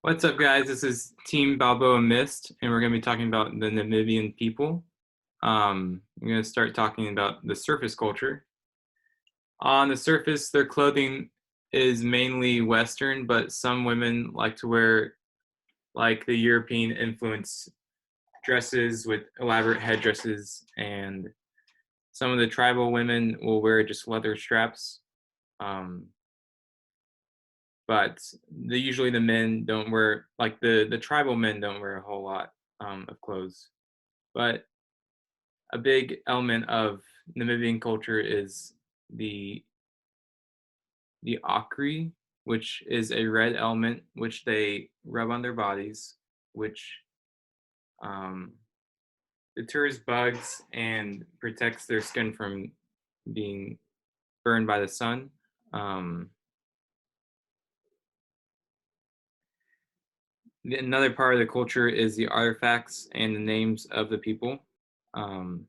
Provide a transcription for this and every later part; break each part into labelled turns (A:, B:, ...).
A: What's up, guys? This is Team Balboa Mist, and we're going to be talking about the Namibian people. I'm going to start talking about the surface culture. On the surface, their clothing is mainly Western, but some women like to wear like the European influence dresses with elaborate headdresses, and some of the tribal women will wear just leather straps. Um, but usually the men don't wear like the tribal men don't wear a whole lot of clothes. But a big element of Namibian culture is the the ochre, which is a red element which they rub on their bodies, which um, deters bugs and protects their skin from being burned by the sun. Um, Another part of the culture is the artifacts and the names of the people. Um,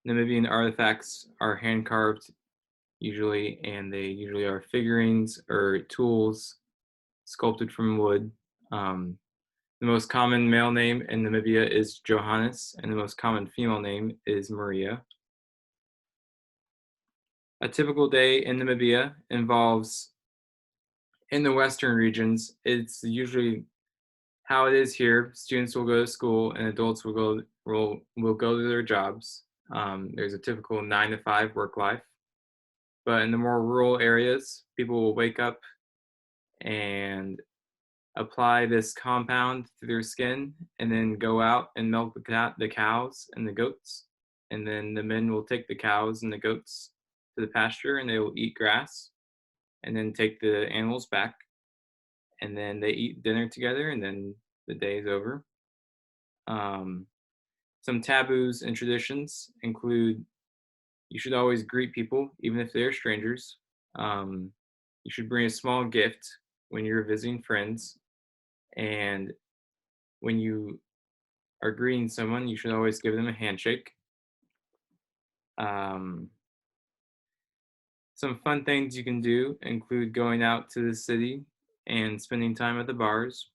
A: Namibian artifacts are hand carved usually, and they usually are figurines or tools sculpted from wood. Um, the most common male name in Namibia is Johannes, and the most common female name is Maria. A typical day in Namibia involves, in the western regions, it's usually how it is here. Students will go to school, and adults will go to their jobs. There's a typical 9 to 5 work life. But in the more rural areas, people will wake up and apply this compound to their skin and then go out and milk the cows and the goats. And then the men will take the cows and the goats to the pasture and they will eat grass and then take the animals back. And then they eat dinner together and then the day is over. Um, some taboos and traditions include you should always greet people, even if they're strangers. Um, you should bring a small gift when you're visiting friends. And when you are greeting someone, you should always give them a handshake. Um, some fun things you can do include going out to the city and spending time at the bars,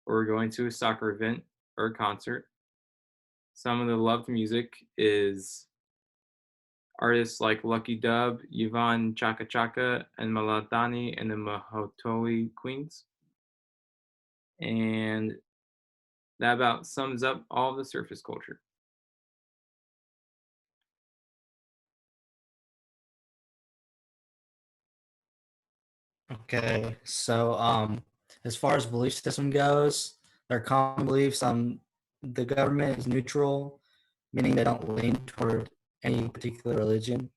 A: or going to a soccer event or a concert. Some of the loved music is artists like Lucky Dub, Yvonne Chaka Chaka, and Maladani and the Mahotoli Queens. And that about sums up all of the surface culture.
B: Okay, so as far as belief system goes, their common beliefs the government is neutral, meaning they don't lean toward any particular religion.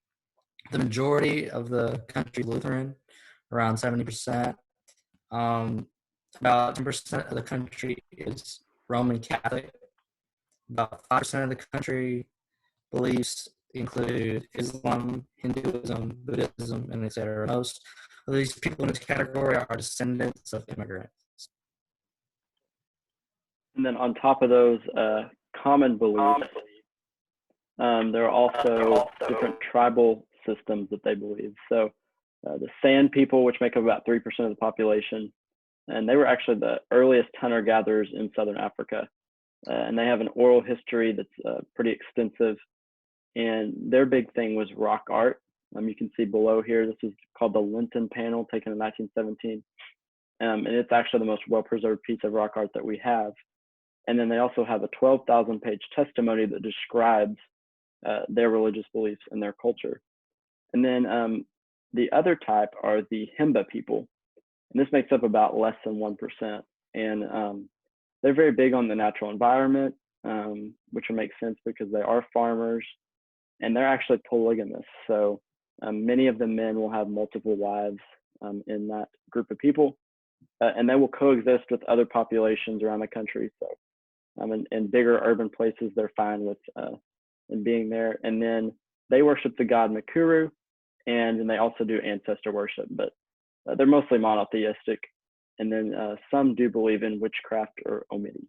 B: The majority of the country is Lutheran, around 70%. Um, about 10% of the country is Roman Catholic. About 5% of the country beliefs include Islam, Hinduism, Buddhism, and etc. Most of these people in this category are descendants of immigrants.
C: And then on top of those common beliefs, there are also different tribal systems that they believe. So the San people, which make up about 3% of the population, and they were actually the earliest hunter-gatherers in southern Africa. And they have an oral history that's pretty extensive. And their big thing was rock art. You can see below here, this is called the Linton panel, taken in 1917. And it's actually the most well-preserved piece of rock art that we have. And then they also have a 12,000-page testimony that describes their religious beliefs and their culture. And then the other type are the Himba people. And this makes up about less than 1%. And they're very big on the natural environment, which will make sense because they are farmers and they're actually polygamous. So many of the men will have multiple wives in that group of people, and they will coexist with other populations around the country. So in bigger urban places, they're fine with in being there. And then they worship the god Makuru, and then they also do ancestor worship, but they're mostly monotheistic. And then some do believe in witchcraft or omidi.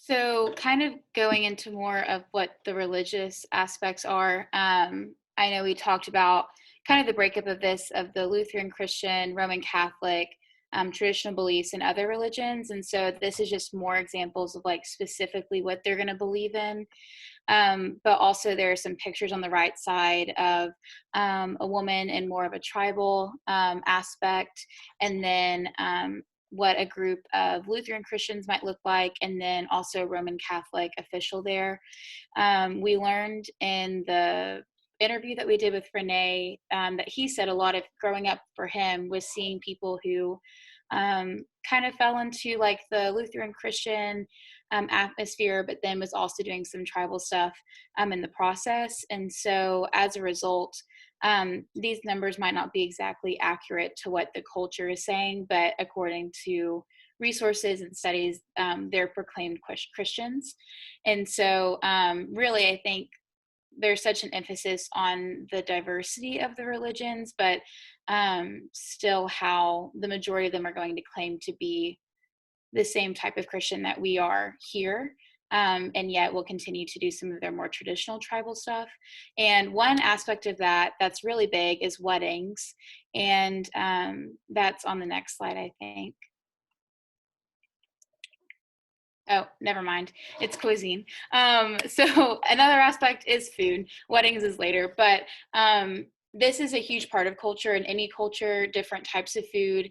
D: So, kind of going into more of what the religious aspects are, I know we talked about kind of the breakup of this, of the Lutheran, Christian, Roman Catholic, traditional beliefs and other religions. And so this is just more examples of like specifically what they're going to believe in. But also there are some pictures on the right side of a woman in more of a tribal aspect, and then what a group of Lutheran Christians might look like, and then also Roman Catholic official there. We learned in the interview that we did with Renee that he said a lot of growing up for him was seeing people who kind of fell into like the Lutheran Christian atmosphere, but then was also doing some tribal stuff in the process. And so as a result, these numbers might not be exactly accurate to what the culture is saying, but according to resources and studies, they're proclaimed Christians. And so really, I think there's such an emphasis on the diversity of the religions, but still how the majority of them are going to claim to be the same type of Christian that we are here. And yet we'll continue to do some of their more traditional tribal stuff. And one aspect of that that's really big is weddings. And that's on the next slide, I think. Oh, never mind. It's cuisine. So another aspect is food. Weddings is later, but this is a huge part of culture. In any culture, different types of food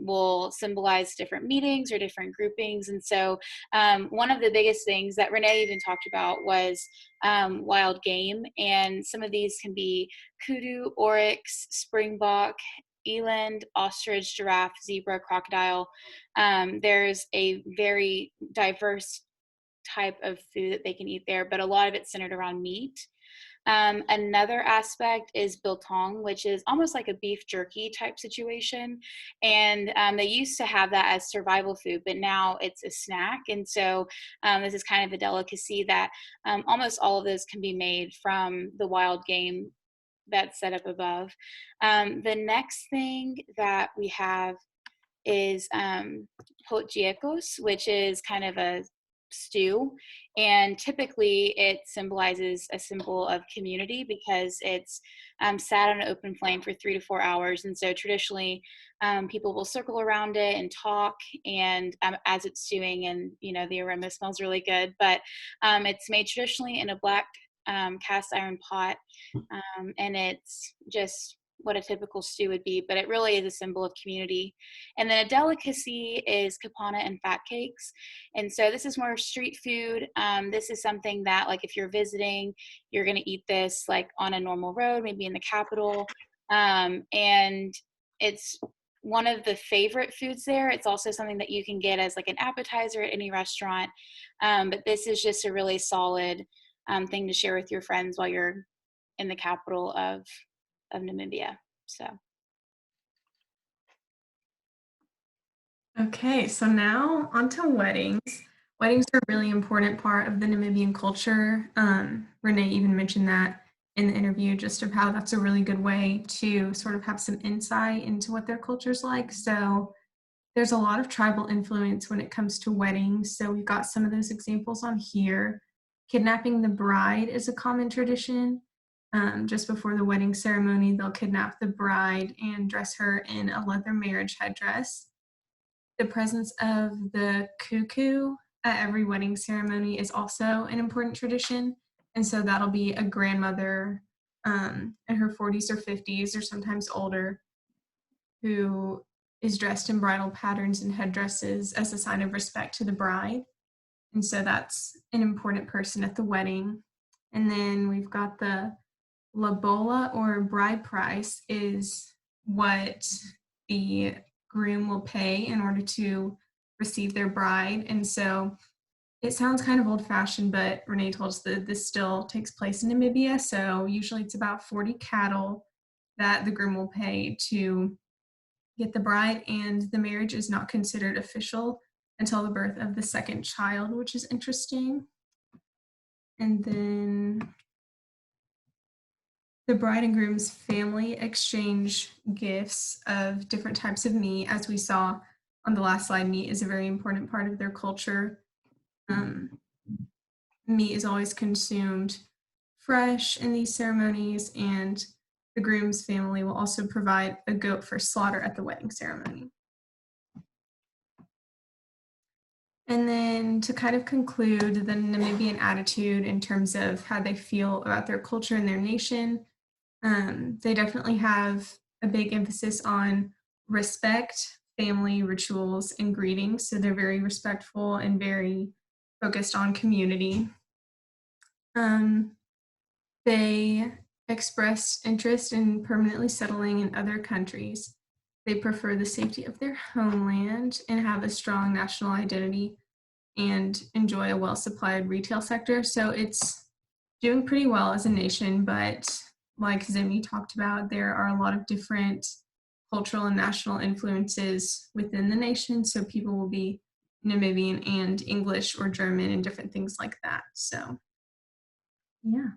D: will symbolize different meetings or different groupings. And so one of the biggest things that Renee even talked about was wild game. And some of these can be kudu, oryx, springbok, eland, ostrich, giraffe, zebra, crocodile. There's a very diverse type of food that they can eat there, but a lot of it's centered around meat. Another aspect is biltong, which is almost like a beef jerky type situation. And they used to have that as survival food, but now it's a snack. And so this is kind of a delicacy that almost all of those can be made from the wild game that's set up above. The next thing that we have is potjiekos, which is kind of a stew, and typically it symbolizes a symbol of community because it's sat on an open flame for 3 to 4 hours. And so traditionally people will circle around it and talk, and as it's stewing, and you know the aroma smells really good, but it's made traditionally in a black cast iron pot, and it's just what a typical stew would be, but it really is a symbol of community. And then a delicacy is kapana and fat cakes. And so this is more street food. This is something that, like, if you're visiting, you're going to eat this like on a normal road, maybe in the capital. And it's one of the favorite foods there. It's also something that you can get as like an appetizer at any restaurant. But this is just a really solid thing to share with your friends while you're in the capital of Namibia. So.
E: Okay, so now on to weddings. Weddings are a really important part of the Namibian culture. Renee even mentioned that in the interview, just of how that's a really good way to sort of have some insight into what their culture's like. So there's a lot of tribal influence when it comes to weddings. So we've got some of those examples on here. Kidnapping the bride is a common tradition. Just before the wedding ceremony, they'll kidnap the bride and dress her in a leather marriage headdress. The presence of the cuckoo at every wedding ceremony is also an important tradition. And so that'll be a grandmother in her 40s or 50s, or sometimes older, who is dressed in bridal patterns and headdresses as a sign of respect to the bride. And so that's an important person at the wedding. And then we've got the Labola, or bride price, is what the groom will pay in order to receive their bride. And so it sounds kind of old-fashioned, but Renee told us that this still takes place in Namibia. So usually it's about 40 cattle that the groom will pay to get the bride, and the marriage is not considered official until the birth of the second child, which is interesting. And then the bride and groom's family exchange gifts of different types of meat. As we saw on the last slide, meat is a very important part of their culture. Meat is always consumed fresh in these ceremonies, and the groom's family will also provide a goat for slaughter at the wedding ceremony. And then to kind of conclude the Namibian attitude in terms of how they feel about their culture and their nation, they definitely have a big emphasis on respect, family rituals, and greetings. So they're very respectful and very focused on community. They express interest in permanently settling in other countries. They prefer the safety of their homeland and have a strong national identity and enjoy a well-supplied retail sector. So it's doing pretty well as a nation, but like Zimi talked about, there are a lot of different cultural and national influences within the nation. So people will be Namibian and English or German and different things like that. So yeah.